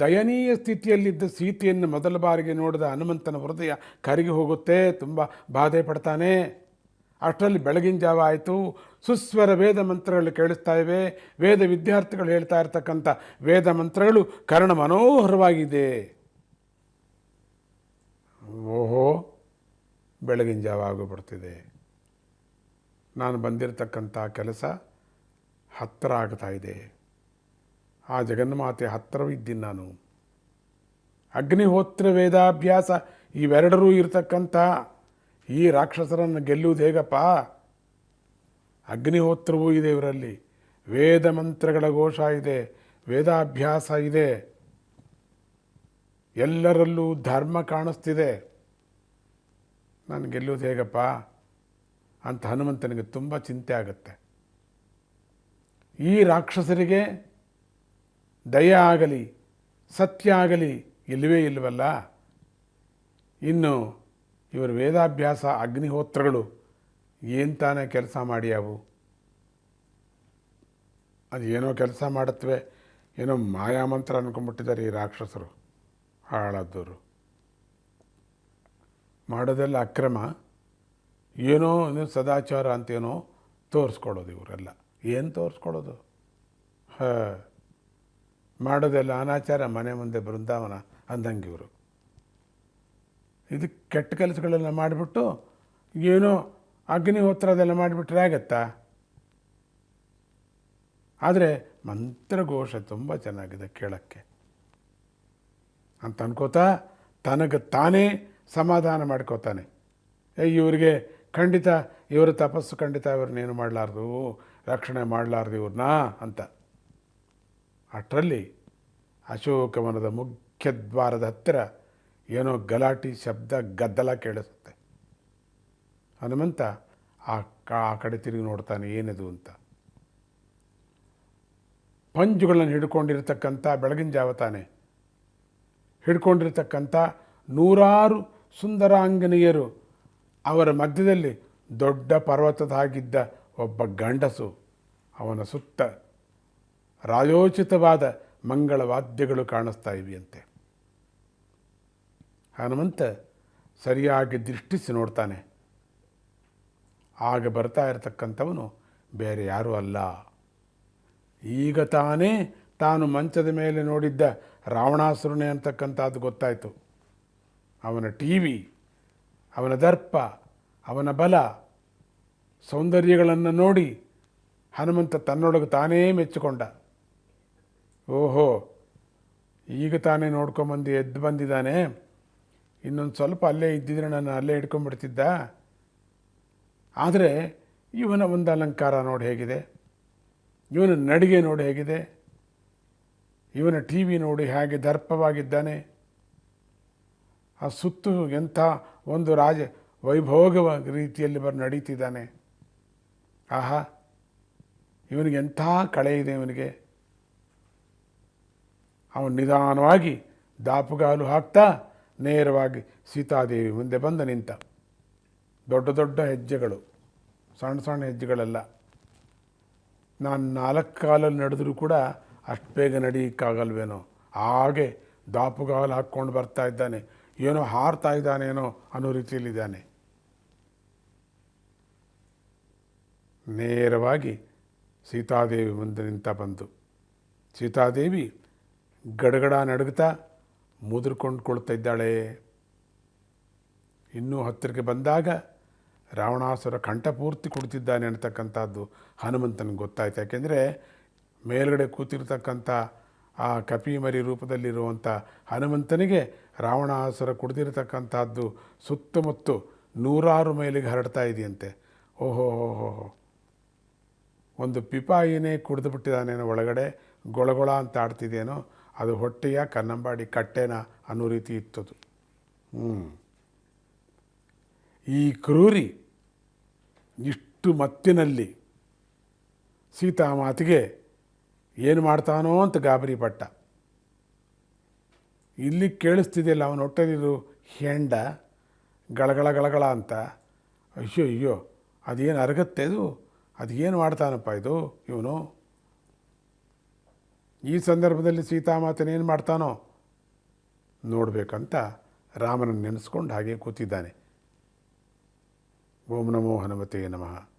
ದಯನೀಯ ಸ್ಥಿತಿಯಲ್ಲಿದ್ದ ಸೀತೆಯನ್ನು ಮೊದಲ ಬಾರಿಗೆ ನೋಡಿದ ಹನುಮಂತನ ಹೃದಯ ಕರಗಿ ಹೋಗುತ್ತೆ, ತುಂಬ ಬಾಧೆ ಪಡ್ತಾನೆ. ಅಷ್ಟರಲ್ಲಿ ಬೆಳಗಿನ ಜಾವ ಆಯಿತು. ಸುಸ್ವರ ವೇದ ಮಂತ್ರಗಳು ಕೇಳಿಸ್ತಾ ಇವೆ. ವೇದ ವಿದ್ಯಾರ್ಥಿಗಳು ಹೇಳ್ತಾ ಇರ್ತಕ್ಕಂಥ ವೇದ ಮಂತ್ರಗಳು ಕರ್ಣ ಮನೋಹರವಾಗಿದೆ. ಓಹೋ, ಬೆಳಗಿನ ಜಾವ ಆಗಿಬಿಡ್ತಿದೆ. ನಾನು ಬಂದಿರತಕ್ಕಂಥ ಕೆಲಸ ಹತ್ತಿರ ಆಗ್ತಾ ಇದೆ. ಆ ಜಗನ್ಮಾತೆ ಹತ್ತಿರವಿದ್ದೀನಿ ನಾನು. ಅಗ್ನಿಹೋತ್ರ ವೇದಾಭ್ಯಾಸ ಇವೆರಡರೂ ಇರತಕ್ಕಂಥ ಈ ರಾಕ್ಷಸರನ್ನು ಗೆಲ್ಲುವುದು ಹೇಗಪ್ಪ? ಅಗ್ನಿಹೋತ್ರವೂ ಇದೆ ಇವರಲ್ಲಿ, ವೇದ ಮಂತ್ರಗಳ ಘೋಷ ಇದೆ, ವೇದಾಭ್ಯಾಸ ಇದೆ, ಎಲ್ಲರಲ್ಲೂ ಧರ್ಮ ಕಾಣಿಸ್ತಿದೆ. ನಾನು ಗೆಲ್ಲುವುದು ಹೇಗಪ್ಪ ಅಂತ ಹನುಮಂತನಿಗೆ ತುಂಬ ಚಿಂತೆ ಆಗುತ್ತೆ. ಈ ರಾಕ್ಷಸರಿಗೆ ದಯ ಆಗಲಿ ಸತ್ಯ ಆಗಲಿ ಇಲ್ಲವೇ ಇಲ್ಲವಲ್ಲ. ಇನ್ನು ಇವರು ವೇದಾಭ್ಯಾಸ ಅಗ್ನಿಹೋತ್ರಗಳು ಏನು ತಾನೇ ಕೆಲಸ ಮಾಡ್ಯಾವು? ಅದು ಏನೋ ಕೆಲಸ ಮಾಡುತ್ತವೆ, ಏನೋ ಮಾಯಾಮಂತ್ರ ಅಂದ್ಕೊಂಡ್ಬಿಟ್ಟಿದ್ದಾರೆ ಈ ರಾಕ್ಷಸರು, ಹಾಳಾದವರು. ಮಾಡೋದೆಲ್ಲ ಅಕ್ರಮ, ಏನೋ ಸದಾಚಾರ ಅಂತೇನೋ ತೋರಿಸ್ಕೊಡೋದು ಇವರೆಲ್ಲ. ಏನು ತೋರಿಸ್ಕೊಡೋದು? ಮಾಡೋದೆಲ್ಲ ಅನಾಚಾರ, ಮನೆ ಮುಂದೆ ಬೃಂದಾವನ ಅಂದಂಗೆ ಇವರು. ಇದು ಕೆಟ್ಟ ಕೆಲಸಗಳೆಲ್ಲ ಮಾಡಿಬಿಟ್ಟು ಏನೋ ಅಗ್ನಿಹೋತ್ರ ಅದೆಲ್ಲ ಮಾಡಿಬಿಟ್ರೆ ಆಗತ್ತಾ? ಆದರೆ ಮಂತ್ರಘೋಷ ತುಂಬ ಚೆನ್ನಾಗಿದೆ ಕೇಳೋಕ್ಕೆ ಅಂತ ಅನ್ಕೋತಾ ತನಗೆ ತಾನೇ ಸಮಾಧಾನ ಮಾಡ್ಕೋತಾನೆ. ಇವರಿಗೆ ಖಂಡಿತ ಇವರ ತಪಸ್ಸು ಖಂಡಿತ ಇವ್ರನ್ನೇನು ಮಾಡಲಾರ್ದು, ರಕ್ಷಣೆ ಮಾಡಲಾರ್ದು ಇವ್ರನ್ನ ಅಂತ. ಅಷ್ಟರಲ್ಲಿ ಅಶೋಕವನದ ಮುಖ್ಯ ದ್ವಾರದ ಹತ್ತಿರ ಏನೋ ಗಲಾಟಿ ಶಬ್ದ, ಗದ್ದಲ ಕೇಳಿಸುತ್ತೆ. ಹನುಮಂತ ಆ ಕಡೆ ತಿರುಗಿ ನೋಡ್ತಾನೆ, ಏನದು ಅಂತ. ಪಂಜುಗಳನ್ನು ಹಿಡ್ಕೊಂಡಿರ್ತಕ್ಕಂಥ, ಬೆಳಗಿನ ಜಾವ ತಾನೆ, ಹಿಡ್ಕೊಂಡಿರ್ತಕ್ಕಂಥ 100 ಸುಂದರಾಂಗನೆಯರು, ಅವರ ಮಧ್ಯದಲ್ಲಿ ದೊಡ್ಡ ಪರ್ವತದ ಹಾಗಿದ್ದ ಒಬ್ಬ ಗಂಡಸು, ಅವನ ಸುತ್ತ ರಾಜೋಚಿತವಾದ ಮಂಗಳವಾದ್ಯಗಳು ಕಾಣಿಸ್ತಾ ಇವೆಯಂತೆ. ಹನುಮಂತ ಸರಿಯಾಗಿ ದೃಷ್ಟಿಸಿ ನೋಡ್ತಾನೆ. ಆಗ ಬರ್ತಾ ಇರತಕ್ಕಂಥವನು ಬೇರೆ ಯಾರೂ ಅಲ್ಲ, ಈಗ ತಾನೇ ತಾನು ಮಂಚದ ಮೇಲೆ ನೋಡಿದ್ದ ರಾವಣಾಸುರನೇ ಅಂತಕ್ಕಂಥದ್ದು ಗೊತ್ತಾಯಿತು. ಅವನ ಟಿವಿ, ಅವನ ದರ್ಪ, ಅವನ ಬಲ, ಸೌಂದರ್ಯಗಳನ್ನು ನೋಡಿ ಹನುಮಂತ ತನ್ನೊಳಗೆ ತಾನೇ ಮೆಚ್ಚಿಕೊಂಡ. ಓಹೋ, ಈಗ ತಾನೇ ನೋಡ್ಕೊಂಬಂದು ಎದ್ದು ಬಂದಿದ್ದಾನೆ, ಇನ್ನೊಂದು ಸ್ವಲ್ಪ ಅಲ್ಲೇ ಇದ್ದಿದ್ರೆ ನಾನು ಅಲ್ಲೇ ಹಿಡ್ಕೊಂಡ್ಬಿಡ್ತಿದ್ದ. ಆದರೆ ಇವನ ಒಂದು ಅಲಂಕಾರ ನೋಡಿ ಹೇಗಿದೆ, ಇವನ ನಡಿಗೆ ನೋಡಿ ಹೇಗಿದೆ, ಇವನ ಟಿ ವಿ ನೋಡಿ ಹೇಗೆ ದರ್ಪವಾಗಿದ್ದಾನೆ, ಆ ಸುತ್ತು ಎಂಥ ಒಂದು ರಾಜ ವೈಭೋಗವ ರೀತಿಯಲ್ಲಿ ನಡೀತಿದ್ದಾನೆ. ಆಹಾ, ಇವನಿಗೆ ಎಂಥ ಕಳೆ ಇದೆ ಇವನಿಗೆ. ಅವನು ನಿಧಾನವಾಗಿ ದಾಪುಗಾಲು ಹಾಕ್ತಾ ನೇರವಾಗಿ ಸೀತಾದೇವಿ ಮುಂದೆ ಬಂದು ನಿಂತ. ದೊಡ್ಡ ದೊಡ್ಡ ಹೆಜ್ಜೆಗಳು, ಸಣ್ಣ ಸಣ್ಣ ಹೆಜ್ಜೆಗಳೆಲ್ಲ. ನಾನು 4 ಕಾಲಲ್ಲಿ ನಡೆದರೂ ಕೂಡ ಅಷ್ಟು ಬೇಗ ನಡೀಕ್ಕಾಗಲ್ವೇನೋ, ಹಾಗೆ ದಾಪುಗಾಲು ಹಾಕ್ಕೊಂಡು ಬರ್ತಾ ಇದ್ದಾನೆ. ಏನೋ ಹಾರ್ತಾ ಇದ್ದಾನೇನೋ ಅನ್ನೋ ರೀತಿಯಲ್ಲಿದ್ದಾನೆ. ನೇರವಾಗಿ ಸೀತಾದೇವಿ ಮುಂದೆ ನಿಂತ ಬಂದು ಸೀತಾದೇವಿ ಗಡಗಡ ನಡುಗ್ತಾ ಮುದುರ್ಕೊಂಡು ಕೊಳ್ತಾ ಇದ್ದಾಳೆ. ಇನ್ನೂ ಹತ್ತಿರಕ್ಕೆ ಬಂದಾಗ ರಾವಣಾಸುರ ಕಂಠಪೂರ್ತಿ ಕುಡಿತಿದ್ದಾನೆ ಅಂತಕ್ಕಂಥದ್ದು ಹನುಮಂತನಿಗೆ ಗೊತ್ತಾಯ್ತು. ಯಾಕೆಂದರೆ ಮೇಲ್ಗಡೆ ಕೂತಿರ್ತಕ್ಕಂಥ ಆ ಕಪಿಮರಿ ರೂಪದಲ್ಲಿರುವಂಥ ಹನುಮಂತನಿಗೆ ರಾವಣಾಸುರ ಕುಡಿದಿರತಕ್ಕಂಥದ್ದು ಸುತ್ತಮುತ್ತ 100 ಮೈಲಿಗೆ ಹರಡ್ತಾ ಇದೆಯಂತೆ. ಓಹೋ ಹೋ, ಒಂದು ಪಿಪಾಯಿನೇ ಕುಡಿದು ಬಿಟ್ಟಿದ್ದಾನೇನೋ, ಒಳಗಡೆ ಗೊಳಗೊಳ ಅಂತ ಆಡ್ತಿದೇನೋ, ಅದು ಹೊಟ್ಟೆಯ ಕನ್ನಂಬಾಡಿ ಕಟ್ಟೆನ ಅನ್ನೋ ರೀತಿ ಇತ್ತದು. ಈ ಕ್ರೂರಿ ಇಷ್ಟು ಮತ್ತಿನಲ್ಲಿ ಸೀತಾಮಾತೆಗೆ ಏನು ಮಾಡ್ತಾನೋ ಅಂತ ಗಾಬರಿ ಪಟ್ಟ. ಇಲ್ಲಿ ಕೇಳಿಸ್ತಿದೆಯಲ್ಲ ಅವನ ಹೊಟ್ಟೆಲಿರು ಹೆಂಡ ಗಳಗಳ ಗಳಗಳ ಅಂತ. ಅಯ್ಯೋ ಅಯ್ಯೋ, ಅದೇನು ಅರಗತ್ತೆ ಅದು, ಅದೇನು ಮಾಡ್ತಾನಪ್ಪ ಇವನು. ಈ ಸಂದರ್ಭದಲ್ಲಿ ಸೀತಾಮಾತನೇನು ಮಾಡ್ತಾನೋ ನೋಡಬೇಕಂತ ರಾಮನನ್ನು ನೆನೆಸ್ಕೊಂಡು ಹಾಗೆ ಕೂತಿದ್ದಾನೆ. ಓಂ ನಮೋ ಹನುಮತೆ ನಮಃ.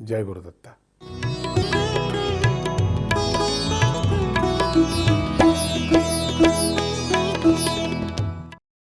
ಜಯ ಗುರುದತ್ತ.